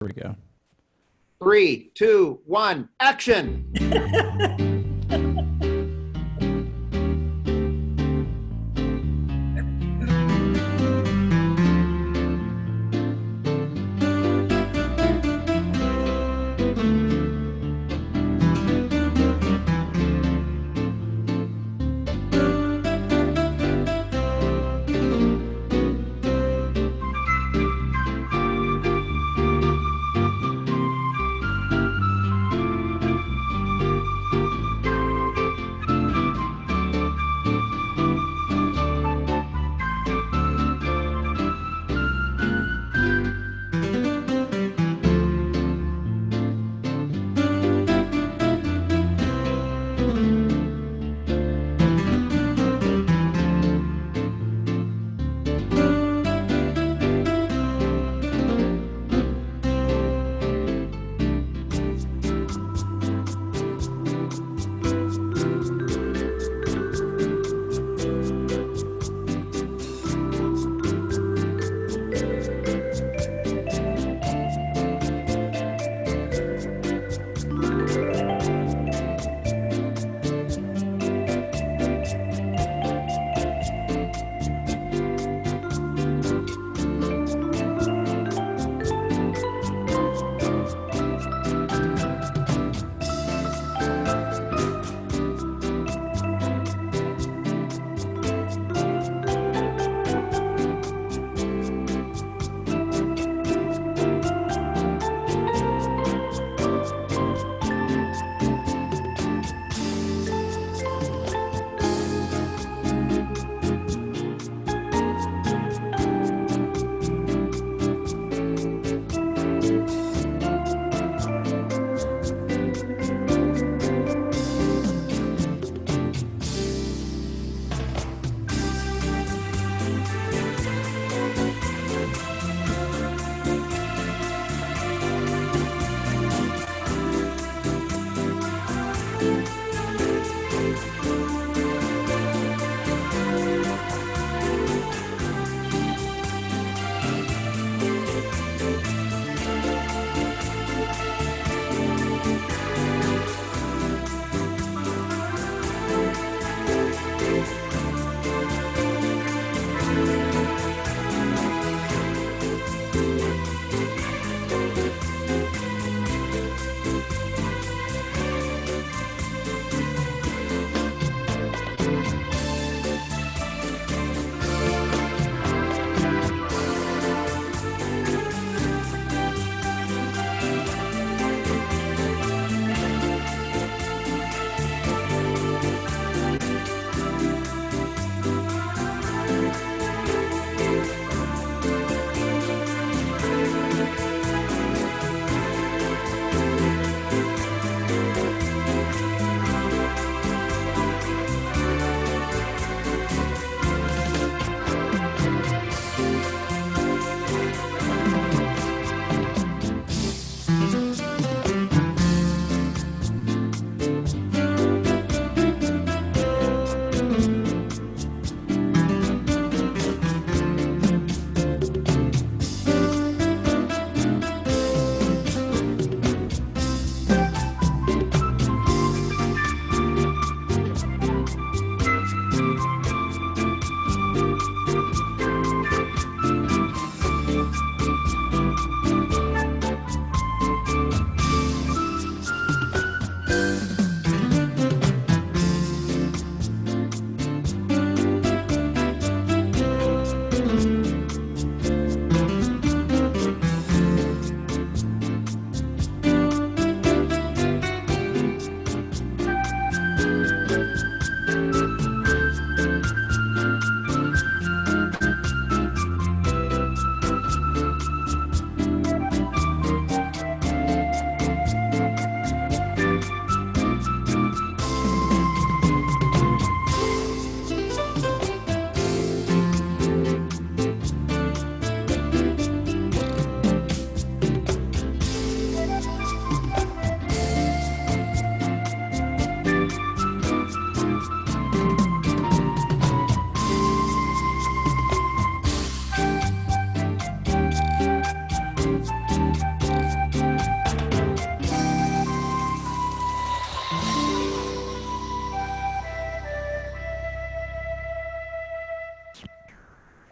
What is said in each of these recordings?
we go. 3, 2, 1, action.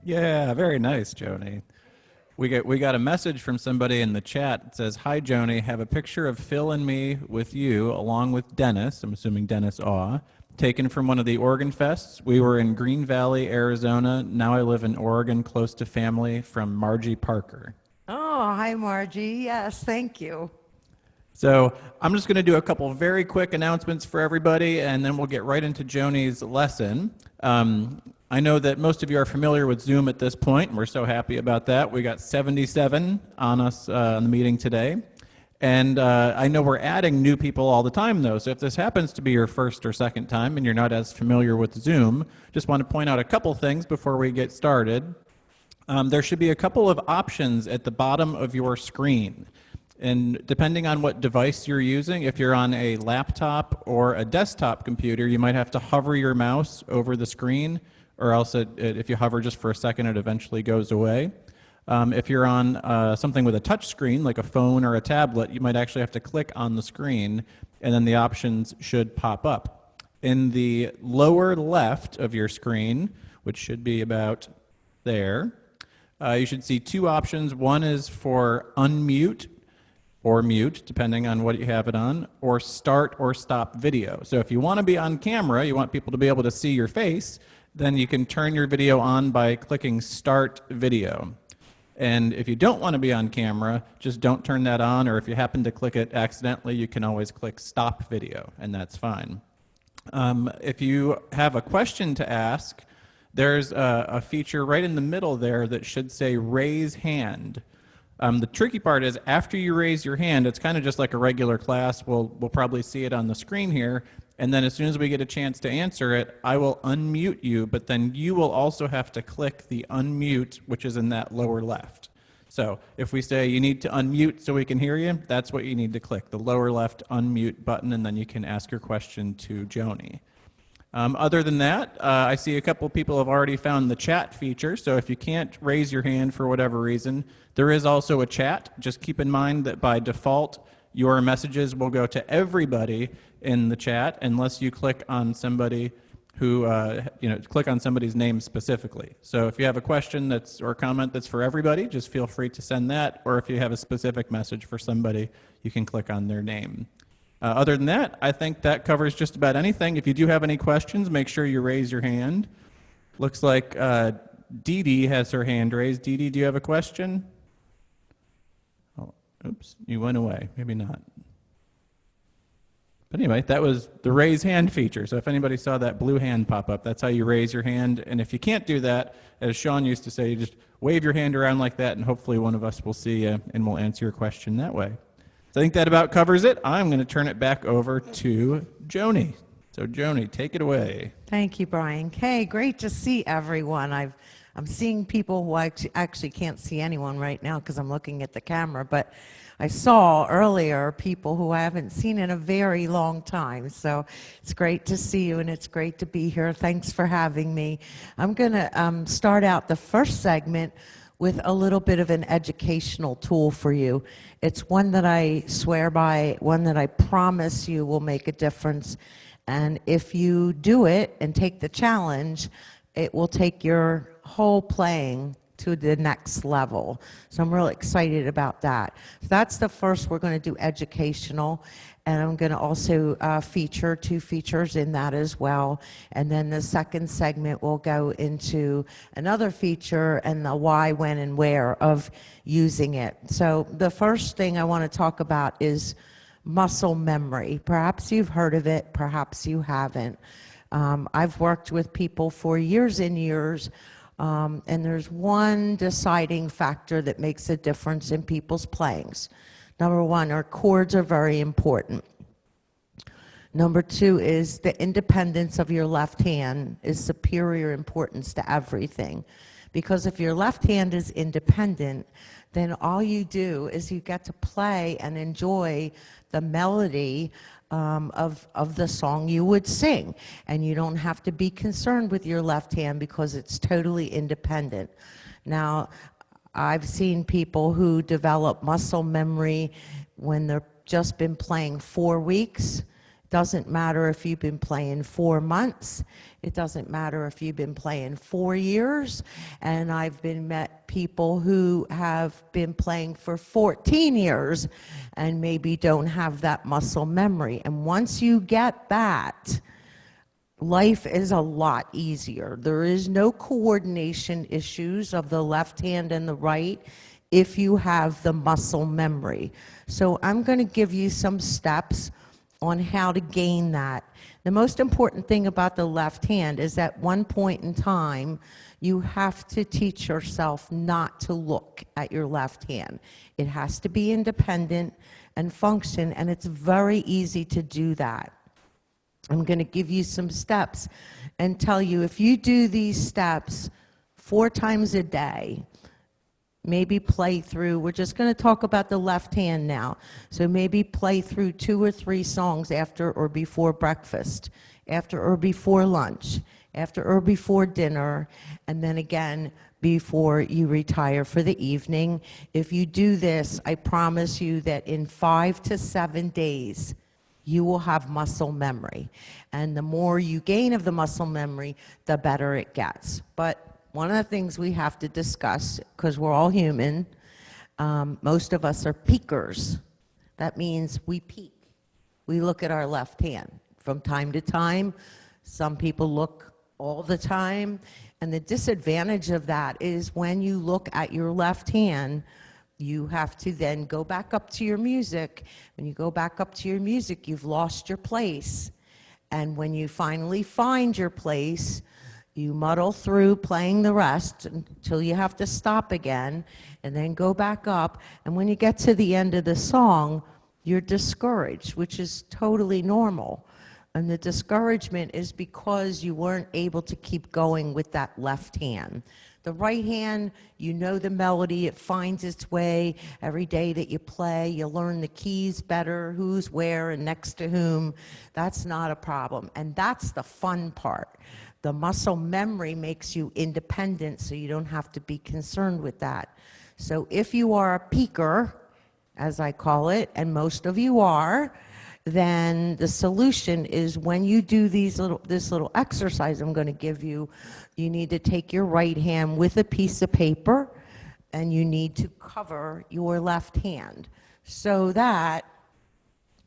Yeah, very nice, Joanie. We got a message from somebody in the chat that says, "Hi, Joanie. Have a picture of Phil and me with you, along with Dennis. I'm assuming Dennis Awe, taken from one of the Oregon Fests. We were in Green Valley, Arizona. Now I live in Oregon, close to family." From Margie Parker. Oh, hi, Margie. Yes, thank you. So I'm just going to do a couple very quick announcements for everybody, and then we'll get right into Joanie's lesson. I know that most of you are familiar with Zoom at this point, and we're so happy about that. We got 77 on us on the meeting today. And I know we're adding new people all the time, though. So if this happens to be your first or second time and you're not as familiar with Zoom, just want to point out a couple things before we get started. There should be a couple of options at the bottom of your screen. And depending on what device you're using, if you're on a laptop or a desktop computer, you might have to hover your mouse over the screen, or else if you hover just for a second, it eventually goes away. If you're on something with a touch screen, like a phone or a tablet, you might actually have to click on the screen, and then the options should pop up. In the lower left of your screen, which should be about there, you should see two options. One is for unmute, or mute, depending on what you have it on, or start or stop video. So if you want to be on camera, you want people to be able to see your face, then you can turn your video on by clicking Start Video. And if you don't want to be on camera, just don't turn that on, or if you happen to click it accidentally, you can always click Stop Video, and that's fine. If you have a question to ask, there's a feature right in the middle there that should say Raise Hand. The tricky part is after you raise your hand, it's kind of just like a regular class. We'll probably see it on the screen here. And then as soon as we get a chance to answer it, I will unmute you, but then you will also have to click the unmute, which is in that lower left. So if we say you need to unmute so we can hear you, that's what you need to click, the lower left unmute button, and then you can ask your question to Joanie. Other than that, I see a couple people have already found the chat feature, so if you can't raise your hand for whatever reason, there is also a chat. Just keep in mind that by default, your messages will go to everybody in the chat unless you click on somebody who, click on somebody's name specifically. So if you have a question or comment that's for everybody, just feel free to send that, or if you have a specific message for somebody, you can click on their name. Other than that, I think that covers just about anything. If you do have any questions, make sure you raise your hand. Looks like Dee Dee has her hand raised. Dee Dee, do you have a question? Oh, oops, you went away. Maybe not. But anyway, that was the raise hand feature. So if anybody saw that blue hand pop up, that's how you raise your hand. And if you can't do that, as Sean used to say, you just wave your hand around like that, and hopefully one of us will see you and we'll answer your question that way. So I think that about covers it. I'm going to turn it back over to Joanie. So Joanie, take it away. Thank you, Brian. Hey, great to see everyone. I'm seeing people who actually can't see anyone right now because I'm looking at the camera, but I saw earlier people who I haven't seen in a very long time. So it's great to see you, and it's great to be here. Thanks for having me. I'm going to start out the first segment with a little bit of an educational tool for you. It's one that I swear by, one that I promise you will make a difference. And if you do it and take the challenge, it will take your whole playing to the next level. So I'm really excited about that. So that's the first. We're going to do educational, and I'm going to also feature two features in that as well. And then the second segment will go into another feature and the why, when, and where of using it. So the first thing I want to talk about is muscle memory. Perhaps you've heard of it, perhaps you haven't. I've worked with people for years and years, and there's one deciding factor that makes a difference in people's playings. Number one, our chords are very important. Number two is the independence of your left hand is superior importance to everything. Because if your left hand is independent, then all you do is you get to play and enjoy the melody of the song you would sing. And you don't have to be concerned with your left hand because it's totally independent. Now, I've seen people who develop muscle memory when they've just been playing 4 weeks. Doesn't matter if you've been playing 4 months. It doesn't matter if you've been playing 4 years. And I've met people who have been playing for 14 years and maybe don't have that muscle memory. And once you get that, life is a lot easier. There is no coordination issues of the left hand and the right if you have the muscle memory. So I'm going to give you some steps on how to gain that. The most important thing about the left hand is at one point in time, you have to teach yourself not to look at your left hand. It has to be independent and function, and it's very easy to do that. I'm going to give you some steps and tell you if you do these steps 4 times a day, maybe play through, we're just going to talk about the left hand now. So maybe play through 2 or 3 songs after or before breakfast, after or before lunch, after or before dinner, and then again before you retire for the evening. If you do this, I promise you that in 5 to 7 days, you will have muscle memory. And the more you gain of the muscle memory, the better it gets. But one of the things we have to discuss, because we're all human, most of us are peekers. That means we peek. We look at our left hand from time to time. Some people look all the time. And the disadvantage of that is when you look at your left hand, you have to then go back up to your music. When you go back up to your music, you've lost your place. And when you finally find your place, you muddle through playing the rest until you have to stop again and then go back up. And when you get to the end of the song, you're discouraged, which is totally normal. And the discouragement is because you weren't able to keep going with that left hand. The right hand, you know the melody, it finds its way. Every day that you play, you learn the keys better, who's where and next to whom. That's not a problem. And that's the fun part. The muscle memory makes you independent, so you don't have to be concerned with that. So if you are a peeker, as I call it, and most of you are, then the solution is when you do this little exercise I'm going to give you, you need to take your right hand with a piece of paper, and you need to cover your left hand so that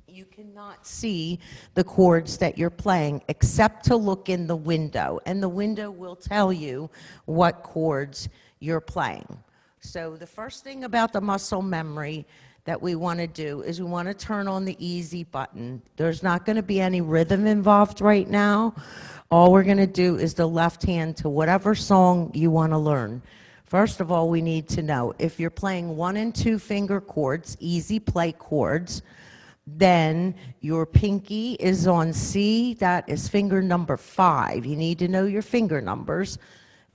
you cannot see the chords that you're playing except to look in the window, and the window will tell you what chords you're playing. So the first thing about the muscle memory that we want to do is we want to turn on the easy button. There's not going to be any rhythm involved right now. All we're going to do is the left hand to whatever song you want to learn. First of all, we need to know if you're playing 1 and 2 finger chords, easy play chords, then your pinky is on C, that is finger number 5. You need to know your finger numbers.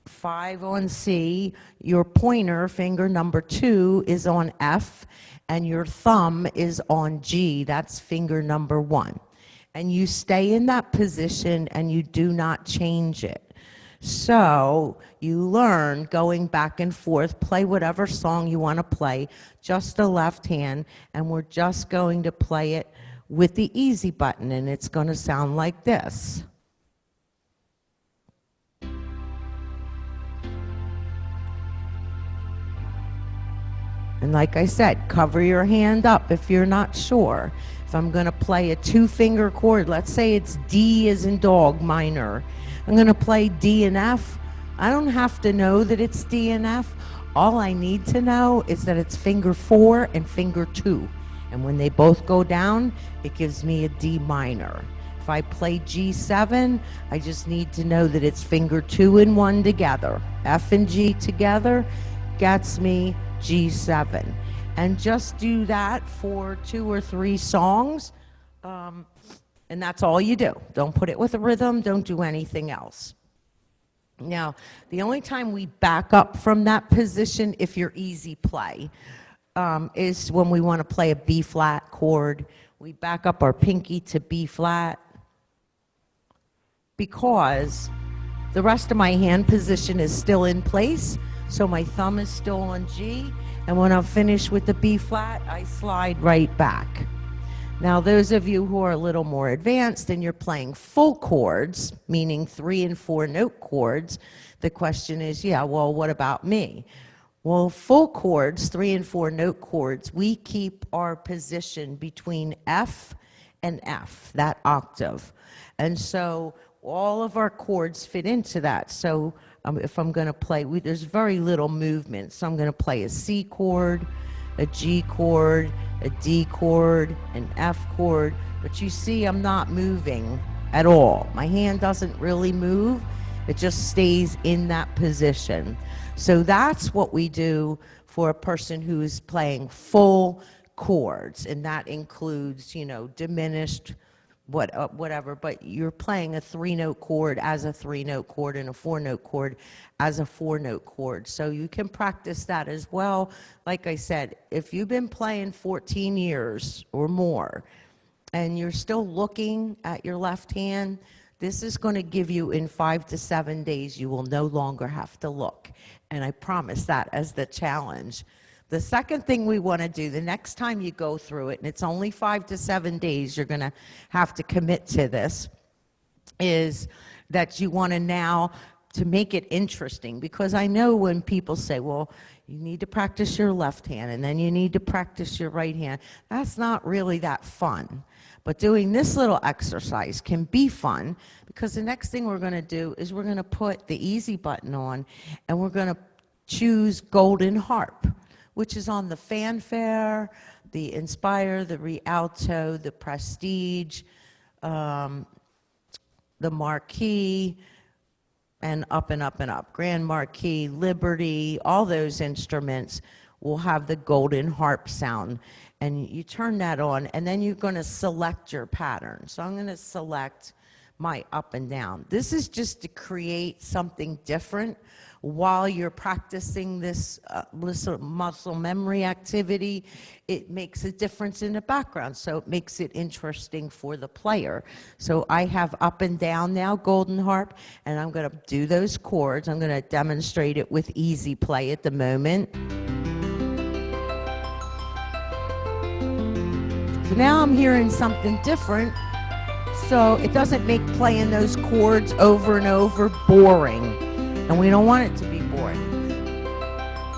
5 on C, your pointer, finger number 2, is on F, and your thumb is on G, that's finger number 1. And you stay in that position and you do not change it. So you learn going back and forth, play whatever song you want to play, just the left hand, and we're just going to play it with the easy button, and it's going to sound like this. And like I said, cover your hand up if you're not sure. If I'm going to play a 2-finger chord, let's say it's D as in dog minor. I'm going to play D and F. I don't have to know that it's D and F. All I need to know is that it's finger 4 and finger 2. And when they both go down, it gives me a D minor. If I play G7, I just need to know that it's finger 2 and 1 together. F and G together gets me G7. And just do that for 2 or 3 songs. And that's all you do. Don't put it with a rhythm. Don't do anything else. Now, the only time we back up from that position, if you're easy play, is when we want to play a B flat chord. We back up our pinky to B flat because the rest of my hand position is still in place. So my thumb is still on G. And when I'm finished with the B flat, I slide right back. Now, those of you who are a little more advanced and you're playing full chords, meaning 3 and 4 note chords, the question is, yeah, well, what about me? Well, full chords, 3 and 4 note chords, we keep our position between F and F, that octave. And so all of our chords fit into that. So if I'm going to play, there's very little movement. So I'm going to play a C chord, a G chord, a D chord, an F chord. But you see, I'm not moving at all. My hand doesn't really move. It just stays in that position. So that's what we do for a person who's playing full chords. And that includes, you know, diminished, whatever, but you're playing a 3-note chord as a 3-note chord and a 4-note chord as a 4-note chord. So you can practice that as well. Like I said, if you've been playing 14 years or more and you're still looking at your left hand, this is going to give you, in 5 to 7 days, you will no longer have to look. And I promise that as the challenge. The second thing we want to do, the next time you go through it, and it's only 5 to 7 days, you're going to have to commit to this, is that you want to now to make it interesting. Because I know when people say, well, you need to practice your left hand and then you need to practice your right hand, that's not really that fun. But doing this little exercise can be fun, because the next thing we're going to do is we're going to put the easy button on and we're going to choose Golden Harp, which is on the Fanfare, the Inspire, the Rialto, the Prestige, the Marquis, and up and up and up. Grand Marquis, Liberty, all those instruments will have the Golden Harp sound. And you turn that on, and then you're going to select your pattern. So I'm going to select my up and down. This is just to create something different while you're practicing this muscle memory activity. It makes a difference in the background, so it makes it interesting for the player. So I have up and down now, Golden Harp, and I'm going to do those chords. I'm going to demonstrate it with easy play at the moment. So now I'm hearing something different, so it doesn't make playing those chords over and over boring, and we don't want it to be boring.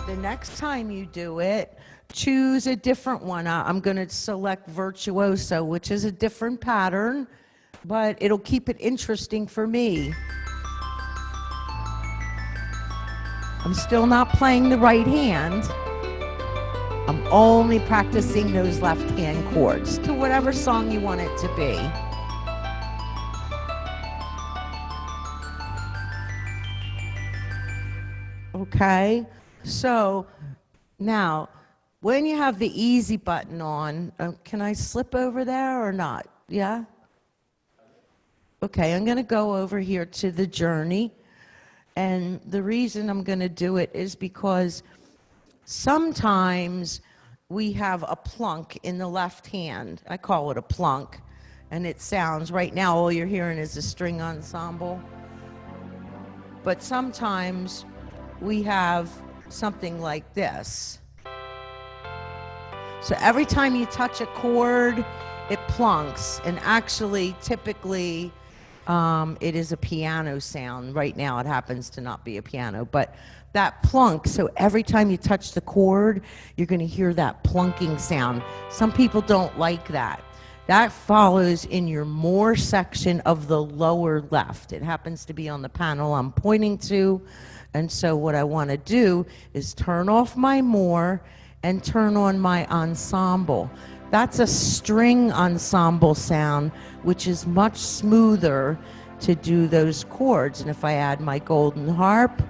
The next time you do it, choose a different one. I'm going to select Virtuoso, which is a different pattern, but it'll keep it interesting for me. I'm still not playing the right hand. I'm only practicing those left hand chords to whatever song you want it to be. Okay, so now when you have the easy button on, can I slip over there or not? Yeah? Okay, I'm going to go over here to the journey. And the reason I'm going to do it is because sometimes we have a plunk in the left hand. I call it a plunk. And it sounds, right now all you're hearing is a string ensemble. But sometimes we have something like this. So every time you touch a chord, it plunks. And actually, typically, it is a piano sound. Right now it happens to not be a piano, but that plunk, so every time you touch the chord, you're going to hear that plunking sound. Some people don't like that. That follows in your more section of the lower left. It happens to be on the panel I'm pointing to. And so what I want to do is turn off my more and turn on my ensemble. That's a string ensemble sound, which is much smoother to do those chords. And if I add my Golden Harp,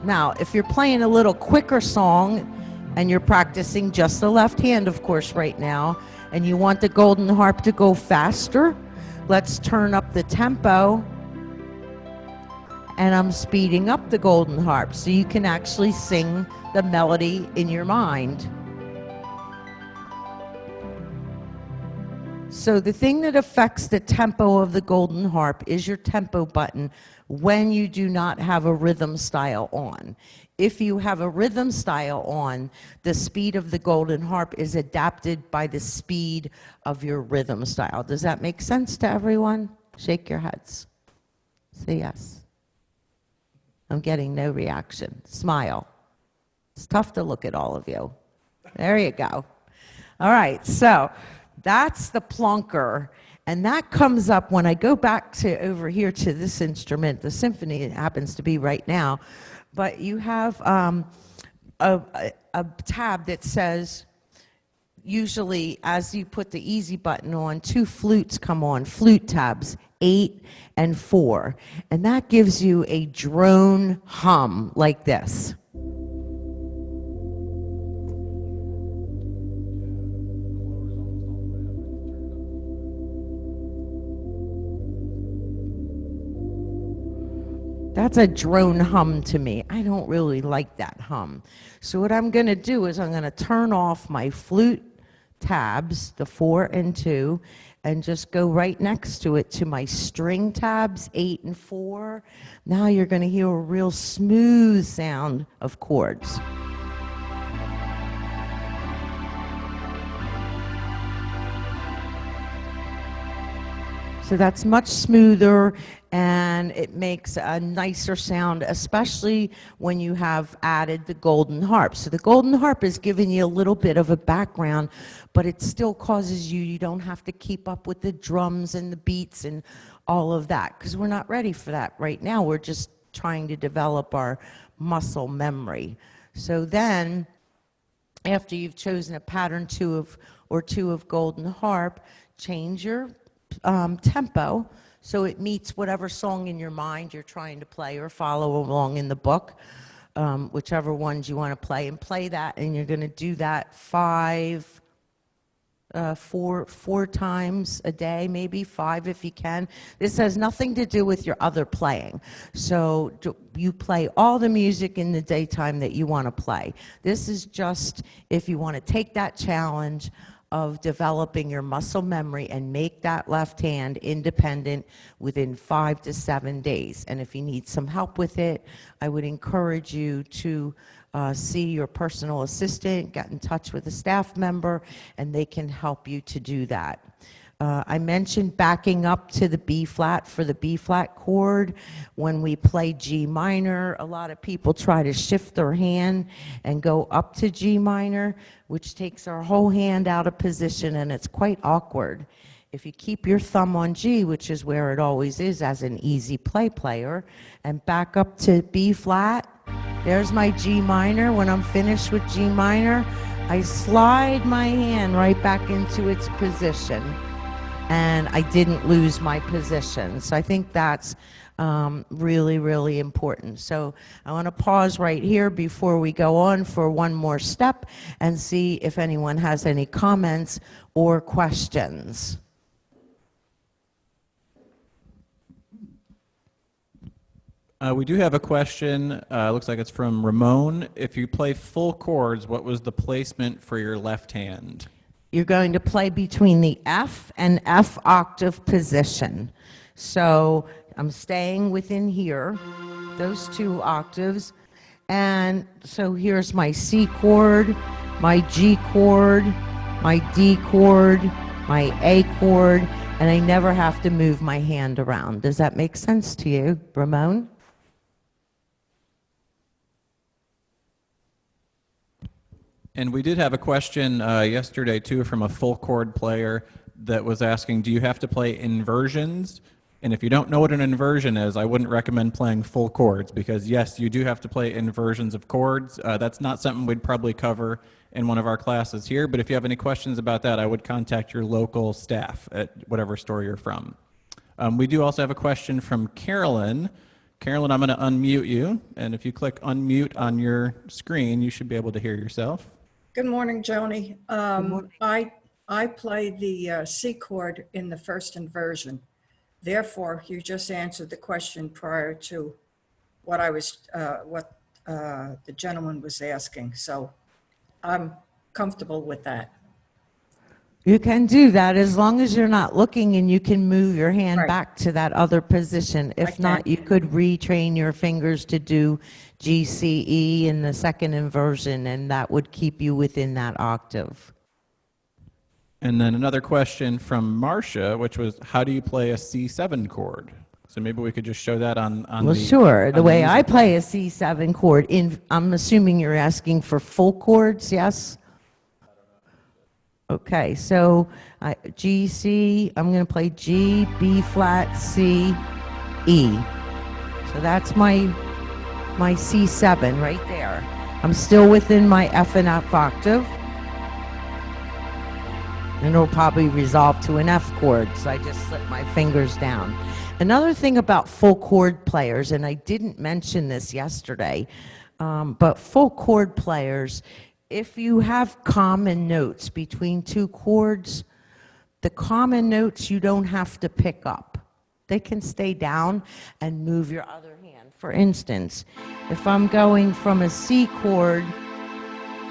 now if you're playing a little quicker song and you're practicing just the left hand, of course, right now, and you want the Golden Harp to go faster, let's turn up the tempo. And I'm speeding up the Golden Harp so you can actually sing the melody in your mind. So the thing that affects the tempo of the golden harp is your tempo button when you do not have a rhythm style on. If you have a rhythm style on, the speed of the golden harp is adapted by the speed of your rhythm style. Does that make sense to everyone? Shake your heads. Say yes. I'm getting no reaction. Smile. It's tough to look at all of you. There you go. All right, so that's the plunker, and that comes up when I go back to over here to this instrument, the symphony. It happens to be right now, but you have a tab that says, usually as you put the easy button on, two flutes come on, flute tabs, 8 and 4, and that gives you a drone hum like this. That's a drone hum to me. I don't really like that hum. So what I'm going to do is I'm going to turn off my flute tabs, the 4 and 2, and just go right next to it to my string tabs, 8 and 4. Now you're going to hear a real smooth sound of chords. So that's much smoother, and it makes a nicer sound, especially when you have added the golden harp. So the golden harp is giving you a little bit of a background, but it still causes you don't have to keep up with the drums and the beats and all of that, because we're not ready for that right now. We're just trying to develop our muscle memory. So then, after you've chosen a pattern two of golden harp, change your tempo so it meets whatever song in your mind you're trying to play, or follow along in the book, whichever ones you want to play, and play that. And you're going to do that four times a day, maybe 5 if you can. This has nothing to do with your other playing. So you play all the music in the daytime that you want to play. This is just if you want to take that challenge of developing your muscle memory and make that left hand independent within 5 to 7 days. And if you need some help with it, I would encourage you to see your personal assistant, get in touch with a staff member, and they can help you to do that. I mentioned backing up to the B flat for the B flat chord. When we play G minor, a lot of people try to shift their hand and go up to G minor, which takes our whole hand out of position, and it's quite awkward. If you keep your thumb on G, which is where it always is as an easy play player, and back up to B flat, there's my G minor. When I'm finished with G minor, I slide my hand right back into its position, and I didn't lose my position. So I think that's really, really important. So I want to pause right here before we go on for one more step and see if anyone has any comments or questions. We do have a question. Looks like it's from Ramon. If you play full chords, what was the placement for your left hand? You're going to play between the F and F octave position. So I'm staying within here, those 2 octaves. And so here's my C chord, my G chord, my D chord, my A chord, and I never have to move my hand around. Does that make sense to you, Ramon? And we did have a question yesterday, too, from a full chord player that was asking, do you have to play inversions? And if you don't know what an inversion is, I wouldn't recommend playing full chords, because, yes, you do have to play inversions of chords. That's not something we'd probably cover in one of our classes here, but if you have any questions about that, I would contact your local staff at whatever store you're from. We do also have a question from Carolyn. Carolyn, I'm going to unmute you, and if you click unmute on your screen, you should be able to hear yourself. Good morning, Joni. morning. I play the C chord in the first inversion. Therefore, you just answered the question prior to what the gentleman was asking. So I'm comfortable with that. You can do that as long as you're not looking and you can move your hand Right. back to that other position. If not, can. you could retrain your fingers to do GCE in the second inversion, and that would keep you within that octave. And then another question from Marcia, which was, how do you play a C7 chord? So maybe we could just show that on Well, the sure. The on way easy I play a C7 chord, I'm assuming you're asking for full chords, yes? Okay, so G, C, I'm going to play G, B flat, C, E. So that's my C7 right there. I'm still within my F and F octave. And it'll probably resolve to an F chord, so I just slip my fingers down. Another thing about full chord players, and I didn't mention this yesterday, but full chord players, if you have common notes between two chords, the common notes you don't have to pick up. They can stay down and move your other hand. For instance, if I'm going from a C chord,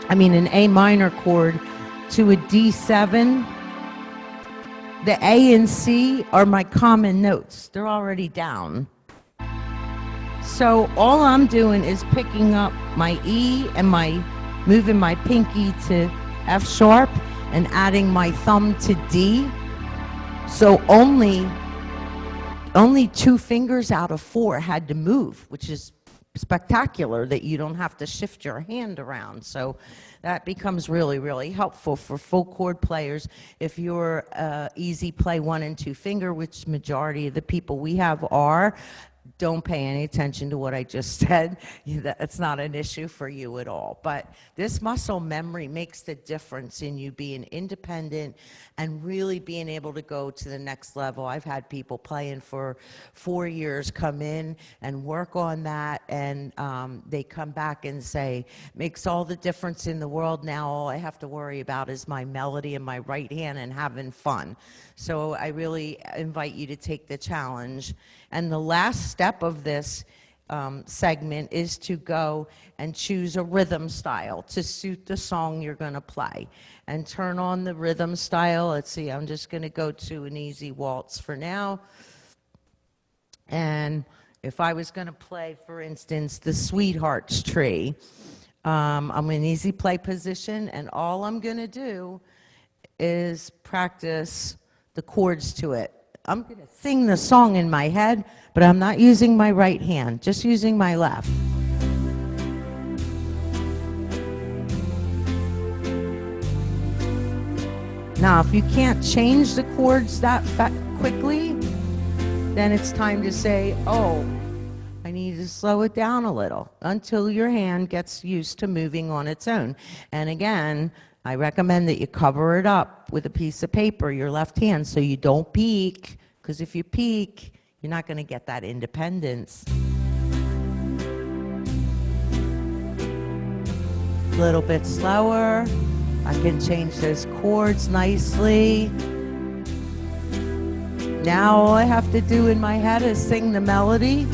an A minor chord, to a D7, the A and C are my common notes. They're already down. So all I'm doing is picking up my E and moving my pinky to F sharp and adding my thumb to D. So only 2 fingers out of 4 had to move, which is spectacular that you don't have to shift your hand around. So that becomes really, really helpful for full chord players. If you're easy play 1 and 2 finger, which majority of the people we have are, don't pay any attention to what I just said. That's not an issue for you at all. But this muscle memory makes the difference in you being independent and really being able to go to the next level. I've had people playing for 4 years come in and work on that, and they come back and say, makes all the difference in the world. Now all I have to worry about is my melody in my right hand and having fun. So I really invite you to take the challenge. And the last step of this segment is to go and choose a rhythm style to suit the song you're going to play. And turn on the rhythm style. Let's see, I'm just going to go to an easy waltz for now. And if I was going to play, for instance, the Sweethearts Tree, I'm in easy play position, and all I'm going to do is practice the chords to it. I'm going to sing the song in my head, but I'm not using my right hand, just using my left. Now, if you can't change the chords that quickly, then it's time to say, oh, I need to slow it down a little until your hand gets used to moving on its own. And again, I recommend that you cover it up with a piece of paper, your left hand, so you don't peek, because if you peek, you're not going to get that independence. A little bit slower. I can change those chords nicely. Now all I have to do in my head is sing the melody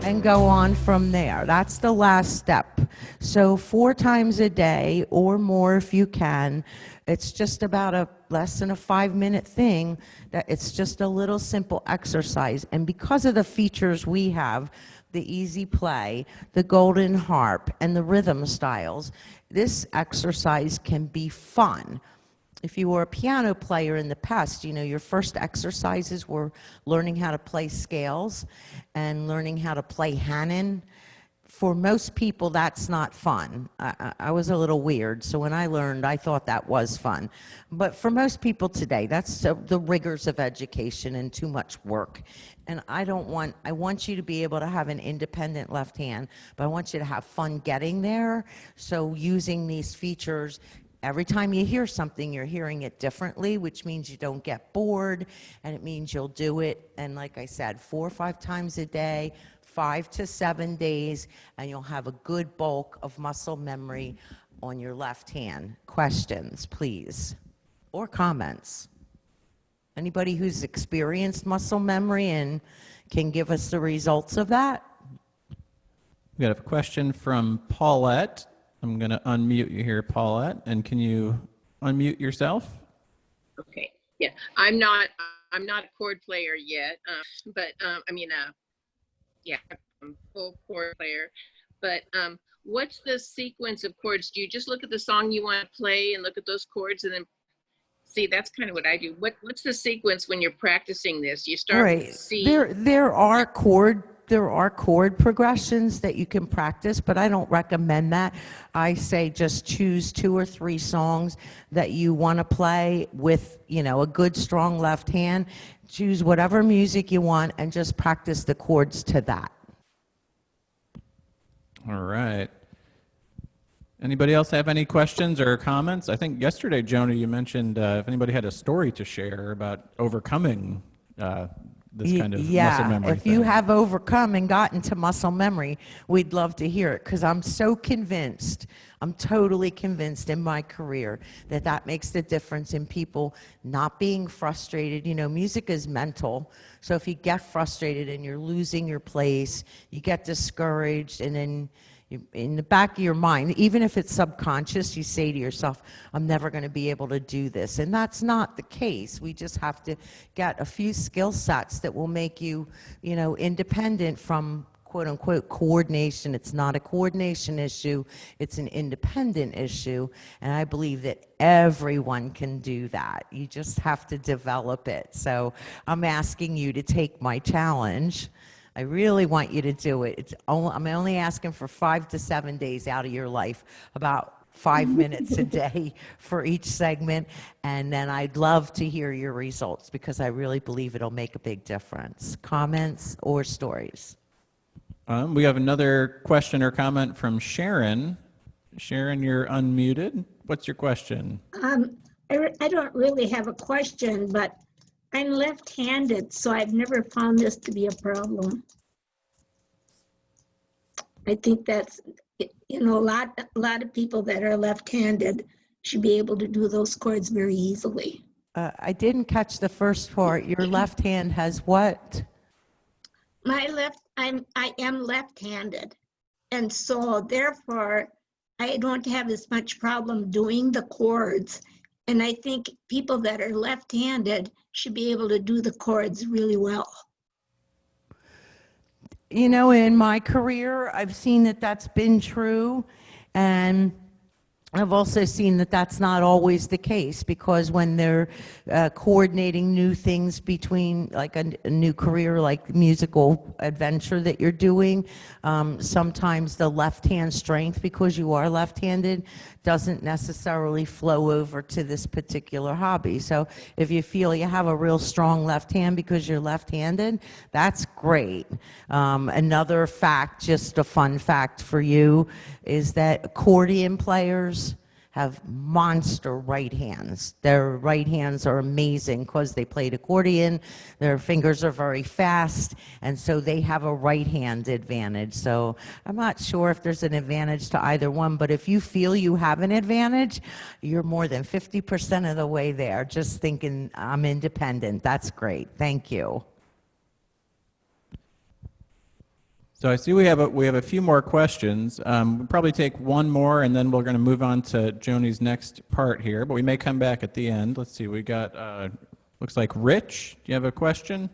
and go on from there. That's the last step. So 4 times a day or more if you can. It's just about less than a 5-minute thing. That it's just a little simple exercise. And because of the features we have, the easy play, the golden harp, and the rhythm styles, this exercise can be fun. If you were a piano player in the past, your first exercises were learning how to play scales and learning how to play Hanon. For most people, that's not fun. I was a little weird, so when I learned, I thought that was fun. But for most people today, that's the rigors of education and too much work. And I want you to be able to have an independent left hand, but I want you to have fun getting there. So using these features, every time you hear something, you're hearing it differently, which means you don't get bored, and it means you'll do it. And like I said, 4 or 5 times a day, 5 to 7 days, and you'll have a good bulk of muscle memory on your left hand. Questions, please, or comments? Anybody who's experienced muscle memory and can give us the results of that? We got a question from Paulette. I'm going to unmute you here, Paulette. And can you unmute yourself? Okay. Yeah. I'm not a chord player yet. But I mean, yeah, I'm a full chord player. But what's the sequence of chords? Do you just look at the song you want to play and look at those chords and then see? That's kind of what I do. What's the sequence when you're practicing this? You start with Right. C. There are chord progressions that you can practice, but I don't recommend that. I say just choose 2 or 3 songs that you want to play with, a good strong left hand. Choose whatever music you want and just practice the chords to that. All right. Anybody else have any questions or comments? I think yesterday, Joni, you mentioned if anybody had a story to share about overcoming this kind of muscle memory If you thing. have overcome and gotten to muscle memory, we'd love to hear it because I'm so convinced, I'm totally convinced in my career that that makes the difference in people not being frustrated. Music is mental. So if you get frustrated and you're losing your place, you get discouraged, and then in the back of your mind, even if it's subconscious, you say to yourself, I'm never going to be able to do this. And that's not the case. We just have to get a few skill sets that will make you, independent from quote unquote coordination. It's not a coordination issue, it's an independent issue. And I believe that everyone can do that. You just have to develop it. So I'm asking you to take my challenge. I really want you to do it. I'm only asking for 5 to 7 days out of your life, about 5 minutes a day for each segment, and then I'd love to hear your results because I really believe it'll make a big difference. Comments or stories? We have another question or comment from Sharon. Sharon, you're unmuted. What's your question? I don't really have a question, but I'm left-handed, so I've never found this to be a problem. I think that's, a lot of people that are left-handed should be able to do those chords very easily. I didn't catch the first part. Your left hand has what? I am left-handed, and so therefore I don't have as much problem doing the chords. And I think people that are left-handed should be able to do the chords really well. In my career, I've seen that that's been true, and I've also seen that that's not always the case, because when they're coordinating new things between, like a new career, like musical adventure that you're doing, sometimes the left-hand strength, because you are left-handed, doesn't necessarily flow over to this particular hobby. So if you feel you have a real strong left hand because you're left-handed, that's great. Another fact, just a fun fact for you, is that accordion players have monster right hands. Their right hands are amazing because they played accordion, their fingers are very fast, and so they have a right hand advantage. So I'm not sure if there's an advantage to either one, but if you feel you have an advantage, you're more than 50% of the way there. Just thinking, I'm independent. That's great. Thank you. So I see we have a few more questions. We'll probably take one more, and then we're going to move on to Joni's next part here. But we may come back at the end. Let's see. We got looks like Rich. Do you have a question?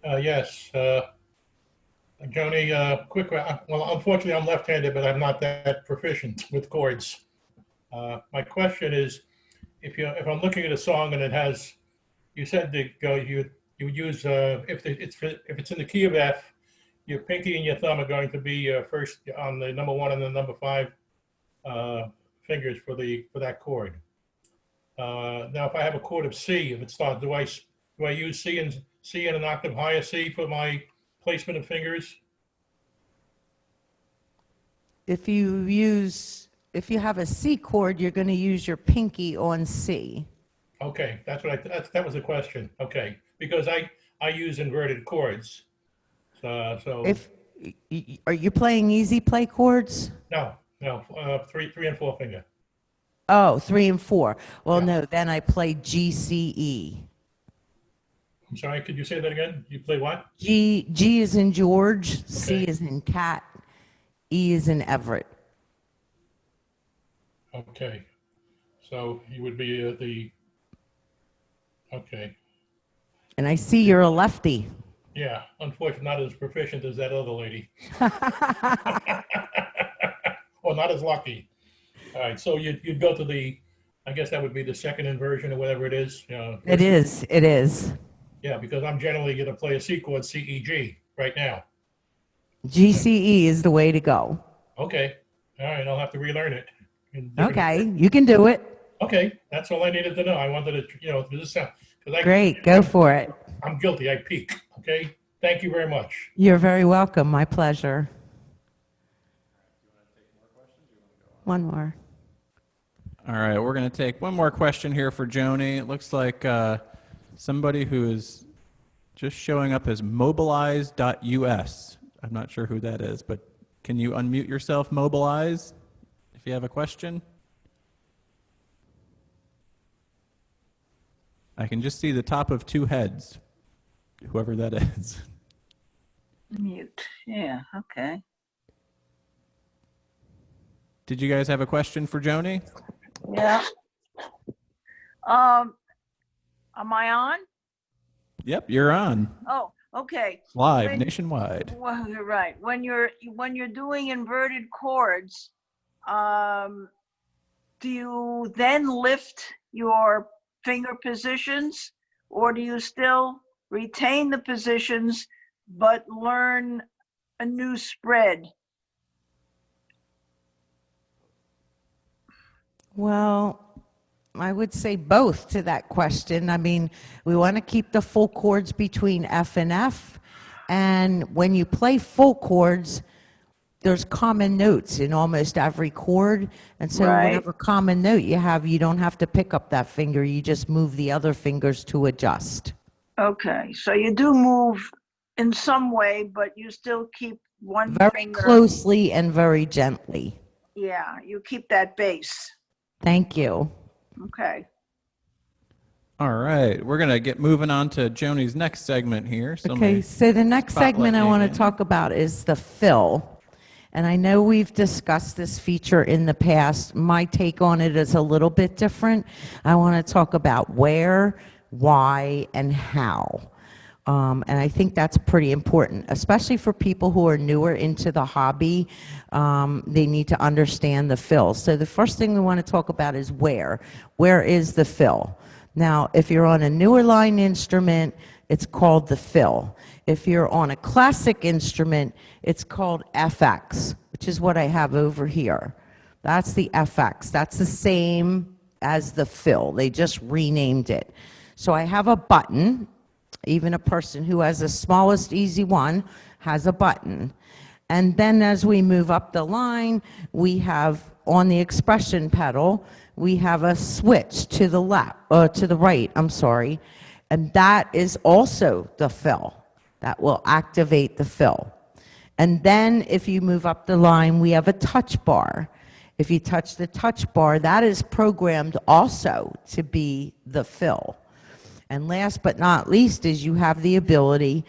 Yes. Joni, quick. Well, unfortunately, I'm left-handed, but I'm not that proficient with chords. My question is, if I'm looking at a song and it has, you said to go, you use if it's in the key of F, your pinky and your thumb are going to be first on the number 1 and the number 5 fingers for that chord. Now, if I have a chord of C, if it starts, do I use C and an octave higher C for my placement of fingers? If you have a C chord, you're going to use your pinky on C. Okay, that was the question. Okay, because I use inverted chords. So Are you playing easy play chords? no, 3 and 4 finger. Oh, 3 and 4. Well, Yeah. no, then I play G, C, E. I'm sorry, could you say that again? You play what? G is in George, C Okay. is in cat, E is in Everett. Okay, so you would be Okay. And I see you're a lefty. Yeah, unfortunately, not as proficient as that other lady. Or not as lucky. All right, so you'd go to the, I guess that would be the second inversion or whatever it is. It is. It is. Yeah, because I'm generally going to play a C chord, C, E, G right now. GCE is the way to go. Okay, all right, I'll have to relearn it. in different- Okay, you can do it. Okay, that's all I needed to know. I wanted to, this sound, because Great, go for it. I'm guilty, I peek, okay? Thank you very much. You're very welcome. My pleasure. One more. All right, we're going to take one more question here for Joanie. It looks like somebody who is just showing up as mobilize.us. I'm not sure who that is, but can you unmute yourself, Mobilize, if you have a question? I can just see the top of two heads, whoever that is. Mute. Yeah, okay. Did you guys have a question for Joanie? Yeah. Am I on? Yep, you're on. Oh, okay. Live, When- nationwide. Well, you're right. When you're doing inverted chords, do you then lift your finger positions, or do you still retain the positions but learn a new spread? Well, I would say both to that question. I mean, we want to keep the full chords between F and F. And when you play full chords, there's common notes in almost every chord. And so Right. whatever common note you have, you don't have to pick up that finger. You just move the other fingers to adjust. Okay, so you do move in some way, but you still keep one Very finger. closely and very gently. Yeah, you keep that base. Thank you. Okay. All right, we're going to get moving on to Joanie's next segment here. So Okay, so the next segment I spotlight want you to in. talk about is the fill. And I know we've discussed this feature in the past. My take on it is a little bit different. I want to talk about where, why, and how. And I think that's pretty important, especially for people who are newer into the hobby. They need to understand the fill. So the first thing we want to talk about is where. Where is the fill? Now, if you're on a newer line instrument, it's called the fill. If you're on a classic instrument, it's called FX, which is what I have over here. That's the FX. That's the same as the fill. They just renamed it. So I have a button. Even a person who has the smallest easy one has a button. And then as we move up the line, we have on the expression pedal, we have a switch to the left, to the right, I'm sorry. And that is also the fill. That will activate the fill. And then if you move up the line, we have a touch bar. If you touch the touch bar, that is programmed also to be the fill. And last but not least is you have the ability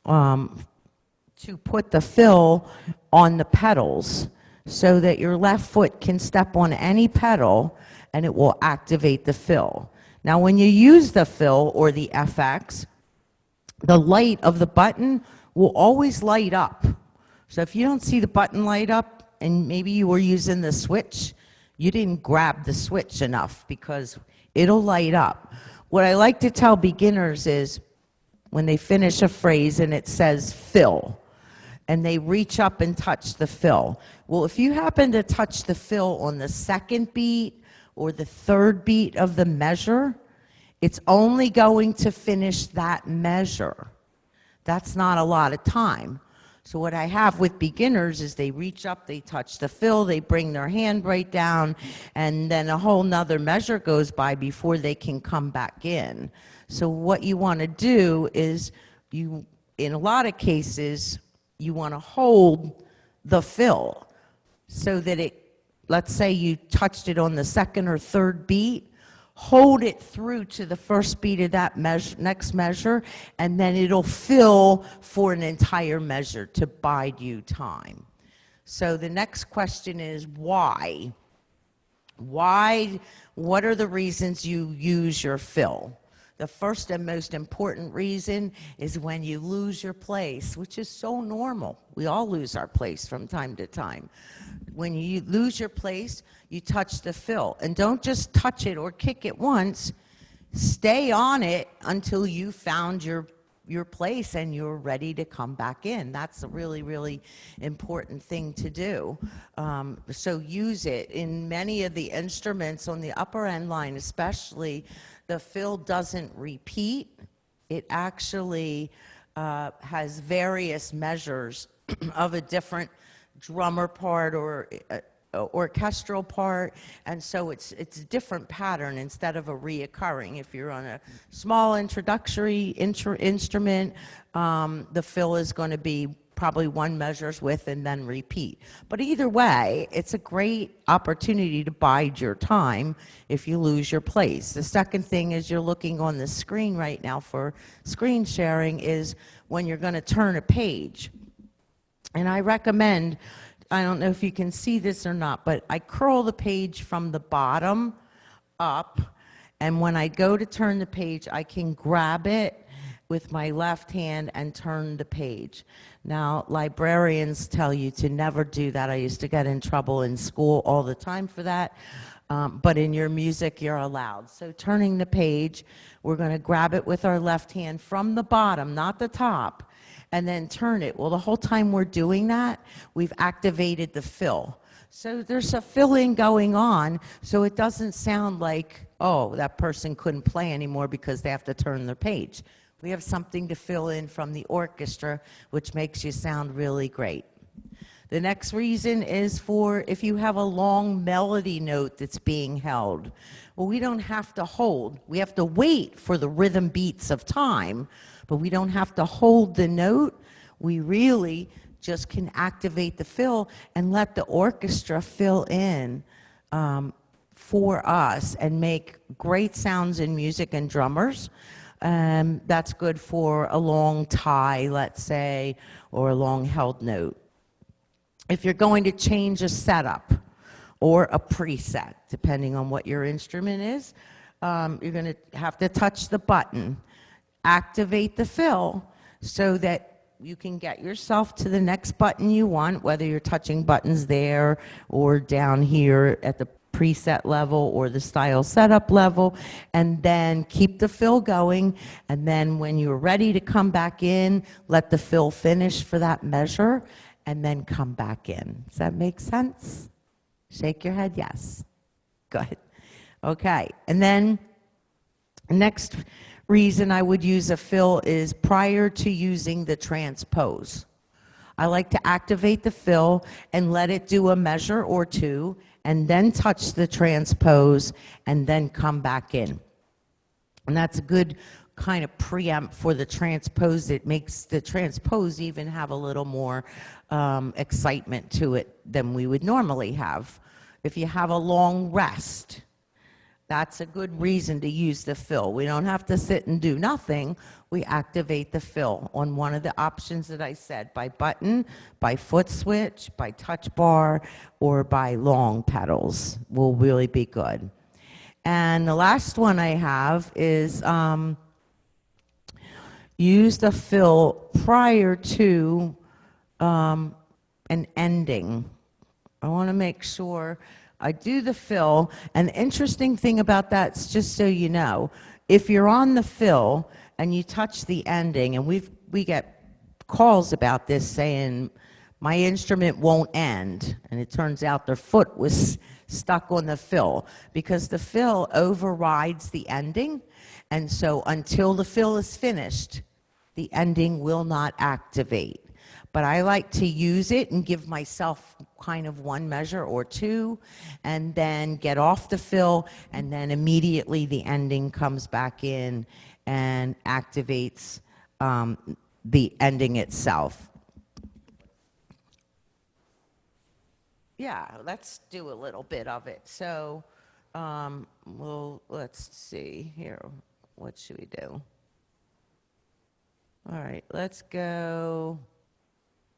to put the fill on the pedals so that your left foot can step on any pedal and it will activate the fill. Now when you use the fill or the FX, the light of the button will always light up. So if you don't see the button light up and maybe you were using the switch, you didn't grab the switch enough because it'll light up. What I like to tell beginners is when they finish a phrase and it says fill, and they reach up and touch the fill. Well, if you happen to touch the fill on the second beat or the third beat of the measure, it's only going to finish that measure. That's not a lot of time. So what I have with beginners is they reach up, they touch the fill, they bring their hand right down, and then a whole nother measure goes by before they can come back in. So what you want to do is you, in a lot of cases, you want to hold the fill so that it, let's say you touched it on the second or third beat, hold it through to the first beat of that measure, next measure, and then it'll fill for an entire measure to bide you time. So the next question is why? Why? What are the reasons you use your fill? The first and most important reason is when you lose your place, which is so normal. We all lose our place from time to time. When you lose your place, you touch the fill. And don't just touch it or kick it once. Stay on it until you found your place and you're ready to come back in. That's a really, really important thing to do. So use it. In many of the instruments on the upper end line especially, the fill doesn't repeat. It actually has various measures of a different drummer part or orchestral part, and so it's a different pattern instead of a reoccurring. If you're on a small introductory instrument, the fill is going to be probably one measure's width and then repeat. But either way, it's a great opportunity to bide your time if you lose your place. The second thing is you're looking on the screen right now for screen sharing is when you're going to turn a page. And I recommend, I don't know if you can see this or not, but I curl the page from the bottom up, and when I go to turn the page, I can grab it with my left hand and turn the page. Now, librarians tell you to never do that. I used to get in trouble in school all the time for that, but in your music, you're allowed. So turning the page, we're going to grab it with our left hand from the bottom, not the top, and then turn it. Well, the whole time we're doing that, we've activated the fill. So there's a filling going on, so it doesn't sound like, oh, that person couldn't play anymore because they have to turn their page. We have something to fill in from the orchestra, which makes you sound really great. The next reason is for if you have a long melody note that's being held. Well, we don't have to hold. We have to wait for the rhythm beats of time, but we don't have to hold the note. We really just can activate the fill and let the orchestra fill in for us and make great sounds in music and drummers. That's good for a long tie, let's say, or a long held note. If you're going to change a setup or a preset, depending on what your instrument is, you're going to have to touch the button, activate the fill so that you can get yourself to the next button you want, whether you're touching buttons there or down here at the preset level or the style setup level, and then keep the fill going, and then when you're ready to come back in, let the fill finish for that measure, and then come back in. Does that make sense? Shake your head, yes. Good. Okay, and then next reason I would use a fill is prior to using the transpose. I like to activate the fill and let it do a measure or two, and then touch the transpose, and then come back in. And that's a good kind of preamp for the transpose. It makes the transpose even have a little more excitement to it than we would normally have. If you have a long rest, that's a good reason to use the fill. We don't have to sit and do nothing. We activate the fill on one of the options that I said, by button, by foot switch, by touch bar, or by long pedals will really be good. And the last one I have is use the fill prior to an ending. I want to make sure I do the fill, and the interesting thing about that is, just so you know, if you're on the fill and you touch the ending, and we get calls about this saying, my instrument won't end, and it turns out their foot was stuck on the fill, because the fill overrides the ending, and so until the fill is finished, the ending will not activate. But I like to use it and give myself kind of one measure or two, and then get off the fill, and then immediately the ending comes back in and activates the ending itself. Yeah, let's do a little bit of it. So, let's see here. What should we do? All right, let's go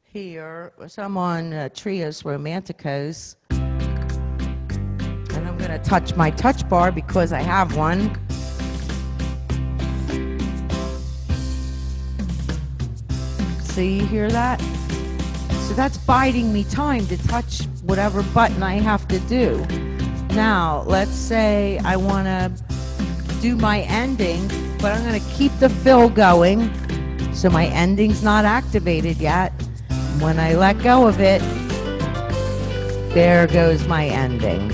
here. So I'm on Trios Romanticos, and I'm going to touch my touch bar because I have one. So you hear that? So that's biding me time to touch whatever button I have to do. Now, let's say I want to do my ending, but I'm going to keep the fill going. So my ending's not activated yet. When I let go of it, there goes my ending.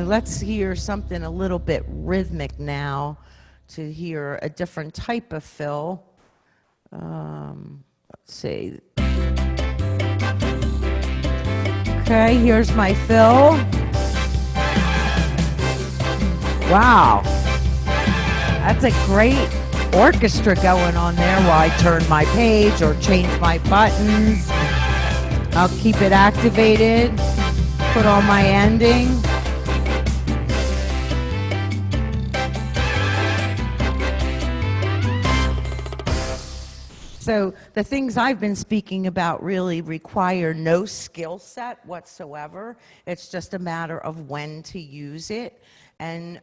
Let's hear something a little bit rhythmic now to hear a different type of fill. Let's see. Okay, here's my fill. Wow. That's a great orchestra going on there while I turn my page or change my buttons. I'll keep it activated, put on my ending. So the things I've been speaking about really require no skill set whatsoever. It's just a matter of when to use it. And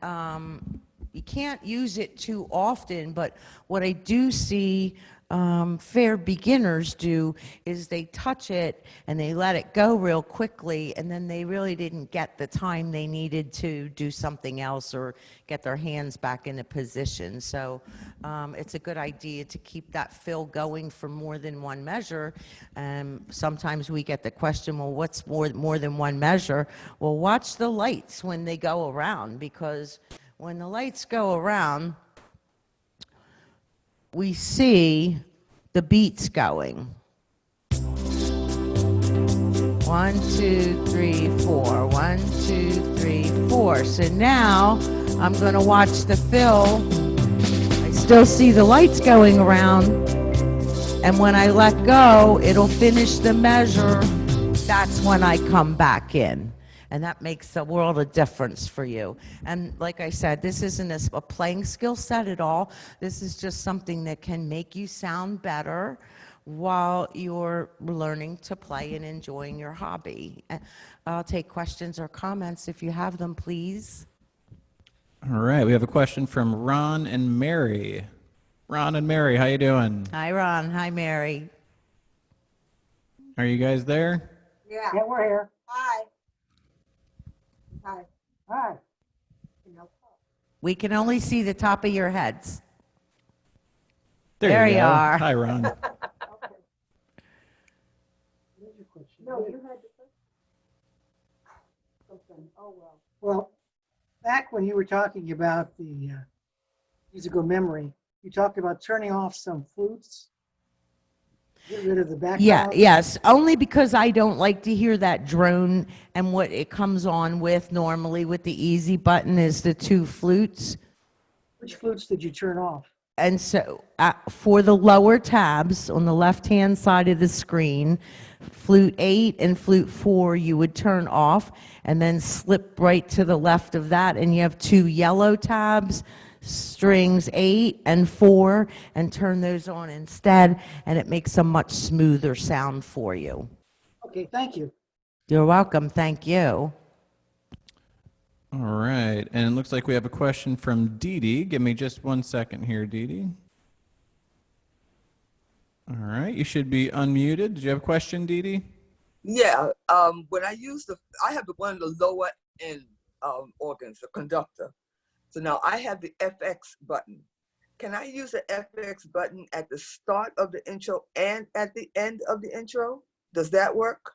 you can't use it too often, but what I do see fair beginners do is they touch it and they let it go real quickly, and then they really didn't get the time they needed to do something else or get their hands back in a position. So it's a good idea to keep that fill going for more than one measure. Sometimes we get the question, well, what's more than one measure? Well, watch the lights when they go around, because when the lights go around, we see the beats going. 1, 2, 3, 4. 1, 2, 3, 4. So now I'm going to watch the fill. I still see the lights going around. And when I let go, it'll finish the measure. That's when I come back in. And that makes a world of difference for you. And like I said, this isn't a playing skill set at all. This is just something that can make you sound better while you're learning to play and enjoying your hobby. I'll take questions or comments if you have them, please. All right, we have a question from Ron and Mary. Ron and Mary, how you doing? Hi, Ron. Hi, Mary. Are you guys there? Yeah, we're here. Hi. Hi. Hi. We can only see the top of your heads. There you go. are. Hi, Ron. No, you had the first. Something. Oh, well. Well, back when you were talking about the musical memory, you talked about turning off some flutes. Get rid of the background. Yeah, yes, only because I don't like to hear that drone, and what it comes on with normally with the easy button is the 2 flutes. Which flutes did you turn off? And so for the lower tabs on the left-hand side of the screen, flute 8 and flute 4 you would turn off, and then slip right to the left of that, and you have 2 yellow tabs, strings 8 and 4, and turn those on instead, and it makes a much smoother sound for you. Okay, thank you. You're welcome. Thank you. All right, and it looks like we have a question from Dee Dee. Give me just 1 second here, Dee Dee. All right, you should be unmuted. Did you have a question, Dee Dee? Yeah, when I use I have one of the lower end organs, the conductor. So now I have the FX button. Can I use the FX button at the start of the intro and at the end of the intro? Does that work?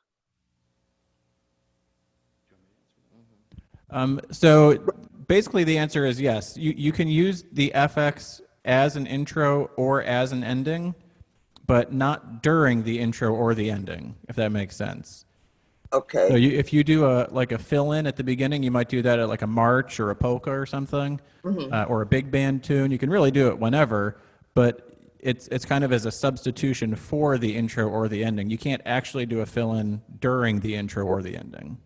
So basically the answer is yes. You can use the FX as an intro or as an ending, but not during the intro or the ending, if that makes sense. Okay. So if you do a fill-in at the beginning, you might do that at like a march or a polka or something, or a big band tune. You can really do it whenever, but it's kind of as a substitution for the intro or the ending. You can't actually do a fill-in during the intro or the ending.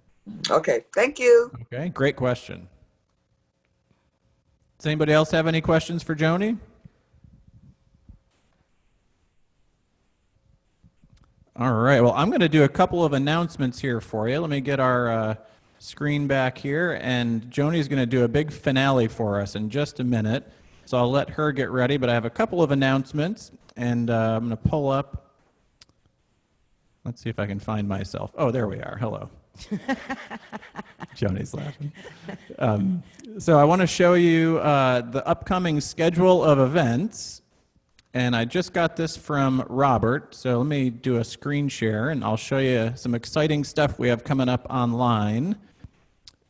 Okay, thank you. Okay, great question. Does anybody else have any questions for Joanie? All right, well, I'm going to do a couple of announcements here for you. Let me get our screen back here, and Joanie's going to do a big finale for us in just a minute. So I'll let her get ready, but I have a couple of announcements, and I'm going to pull up. Let's see if I can find myself. Oh, there we are. Hello. Joanie's laughing. So I want to show you the upcoming schedule of events. And I just got this from Robert. So let me do a screen share, and I'll show you some exciting stuff we have coming up online.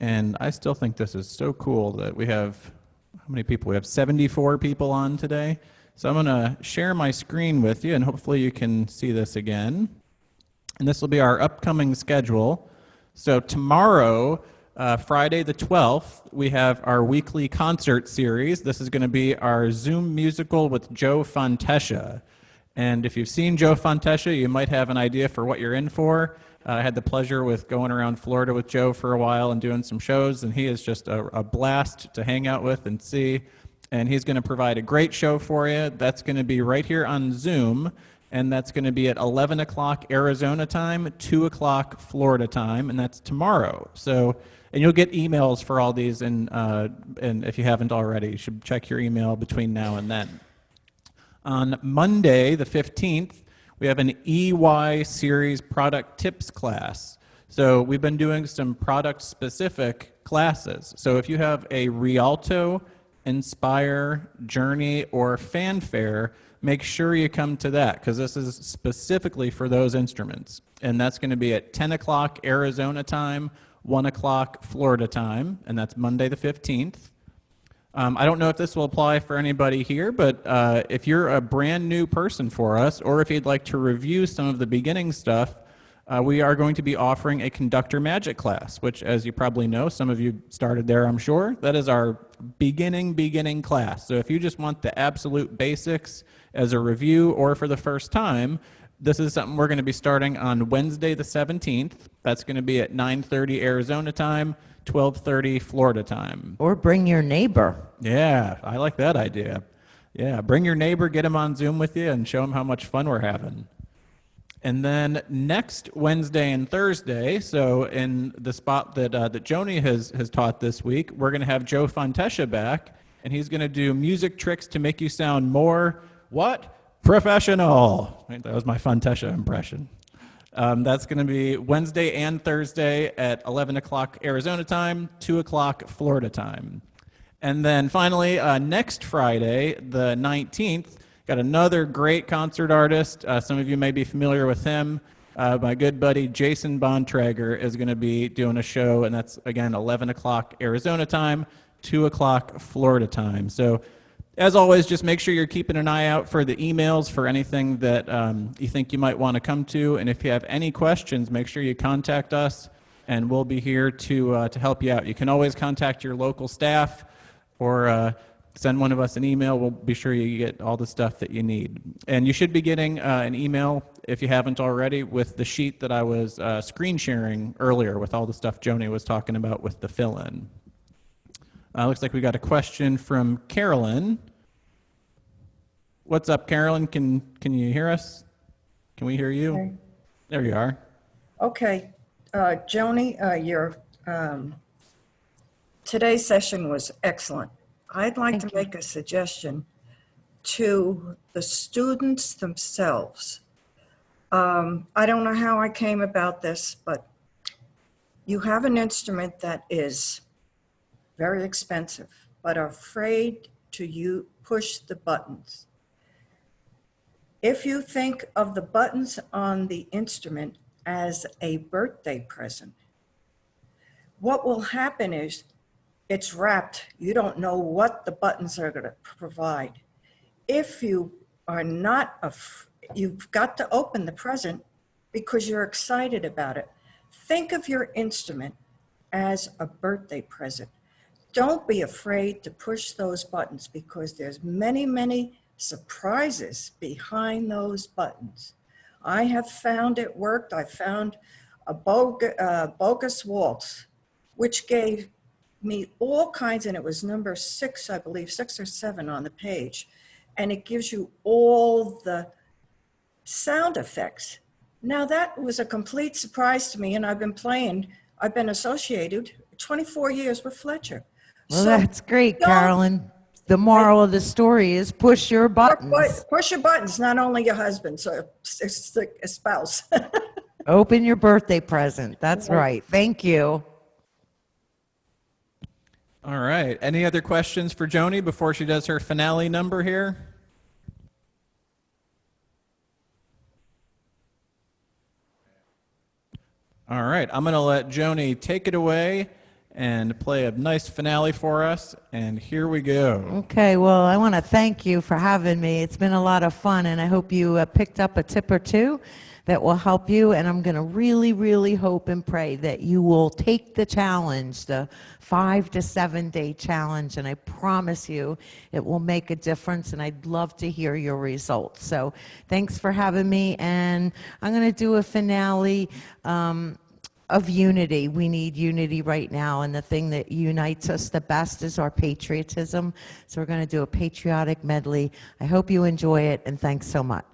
And I still think this is so cool that we have, how many people? We have 74 people on today. So I'm going to share my screen with you, and hopefully you can see this again. And this will be our upcoming schedule. So tomorrow, Friday the 12th, we have our weekly concert series. This is going to be our Zoom musical with Joe Fontesha. And if you've seen Joe Fontesha, you might have an idea for what you're in for. I had the pleasure with going around Florida with Joe for a while and doing some shows, and he is just a blast to hang out with and see. And he's going to provide a great show for you. That's going to be right here on Zoom. And that's going to be at 11 o'clock Arizona time, 2 o'clock Florida time, and that's tomorrow. So, and you'll get emails for all these, and if you haven't already, you should check your email between now and then. On Monday, the 15th, we have an EY series product tips class. So we've been doing some product-specific classes. So if you have a Rialto, Inspire, Journey, or Fanfare, make sure you come to that, because this is specifically for those instruments. And that's going to be at 10 o'clock Arizona time, 1 o'clock Florida time, and that's Monday the 15th. I don't know if this will apply for anybody here, but if you're a brand new person for us, or if you'd like to review some of the beginning stuff, we are going to be offering a conductor magic class, which, as you probably know, some of you started there, I'm sure. That is our beginning class. So if you just want the absolute basics as a review or for the first time, this is something we're going to be starting on Wednesday the 17th. That's going to be at 9:30 Arizona time, 12:30 Florida time. Or bring your neighbor. Yeah, I like that idea. Yeah, bring your neighbor, get him on Zoom with you, and show him how much fun we're having. And then next Wednesday and Thursday, so in the spot that that Joanie has taught this week, we're going to have Joe Fontesha back, and he's going to do music tricks to make you sound more, what? Professional. Right, that was my Fontesha impression. That's going to be Wednesday and Thursday at 11 o'clock Arizona time, 2 o'clock Florida time. And then finally, next Friday, the 19th, got another great concert artist. Some of you may be familiar with him. My good buddy Jason Bontrager is going to be doing a show, and that's, again, 11 o'clock Arizona time, 2 o'clock Florida time. So as always, just make sure you're keeping an eye out for the emails for anything that you think you might want to come to. And if you have any questions, make sure you contact us, and we'll be here to help you out. You can always contact your local staff or send one of us an email. We'll be sure you get all the stuff that you need. And you should be getting an email, if you haven't already, with the sheet that I was screen sharing earlier with all the stuff Joanie was talking about with the fill-in. Looks like we got a question from Carolyn. What's up, Carolyn? Can you hear us? Can we hear you? Okay. There you are. Okay, Joanie, your today's session was excellent. I'd like to make a suggestion to the students themselves. I don't know how I came about this, but you have an instrument that is very expensive, but are afraid to push the buttons. If you think of the buttons on the instrument as a birthday present, what will happen is it's wrapped. You don't know what the buttons are going to provide. If you are not, you've got to open the present because you're excited about it. Think of your instrument as a birthday present. Don't be afraid to push those buttons because there's many surprises behind those buttons. I have found it worked. I found a bogus waltz, which gave me all kinds, and it was number 6, I believe, 6 or 7 on the page. And it gives you all the sound effects. Now that was a complete surprise to me, and I've been associated 24 years with Fletcher. Well, that's great, Carolyn. the moral of the story is push your buttons. Push your buttons, not only your husband, so it's a spouse. Open your birthday present. That's right. Thank you. All right. Any other questions for Joanie before she does her finale number here? All right. I'm going to let Joanie take it away and play a nice finale for us. And here we go. Okay, well, I want to thank you for having me. It's been a lot of fun, and I hope you picked up a tip or two that will help you. And I'm going to really, really hope and pray that you will take the challenge, the 5 to 7 day challenge, and I promise you it will make a difference, and I'd love to hear your results. So thanks for having me, and I'm going to do a finale of unity. We need unity right now, and the thing that unites us the best is our patriotism. So we're going to do a patriotic medley. I hope you enjoy it, and thanks so much.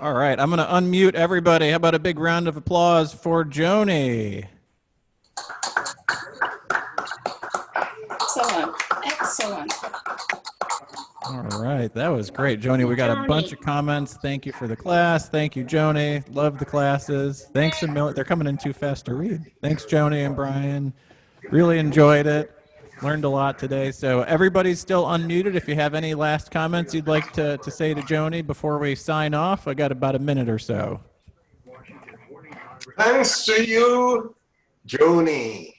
All right, I'm going to unmute everybody. How about a big round of applause for Joanie? Excellent. Excellent. All right, that was great, Joanie. We got a bunch of comments. Thank you for the class. Thank you, Joanie. Love the classes. Thanks a million. They're coming in too fast to read. Thanks, Joanie and Brian. Really enjoyed it. Learned a lot today. So everybody's still unmuted. If you have any last comments you'd like to say to Joanie before we sign off, I got about a minute or so. Thanks to you, Joanie.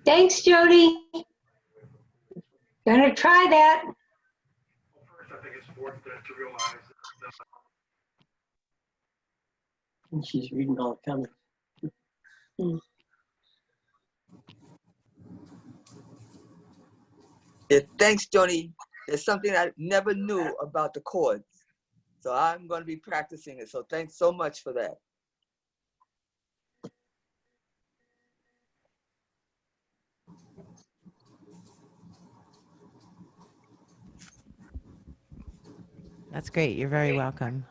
Thanks, Jody. Gonna try that. She's reading all the comments. Yeah, thanks, Joanie. It's something I never knew about the chords. So I'm going to be practicing it. So thanks so much for that. That's great. You're very welcome.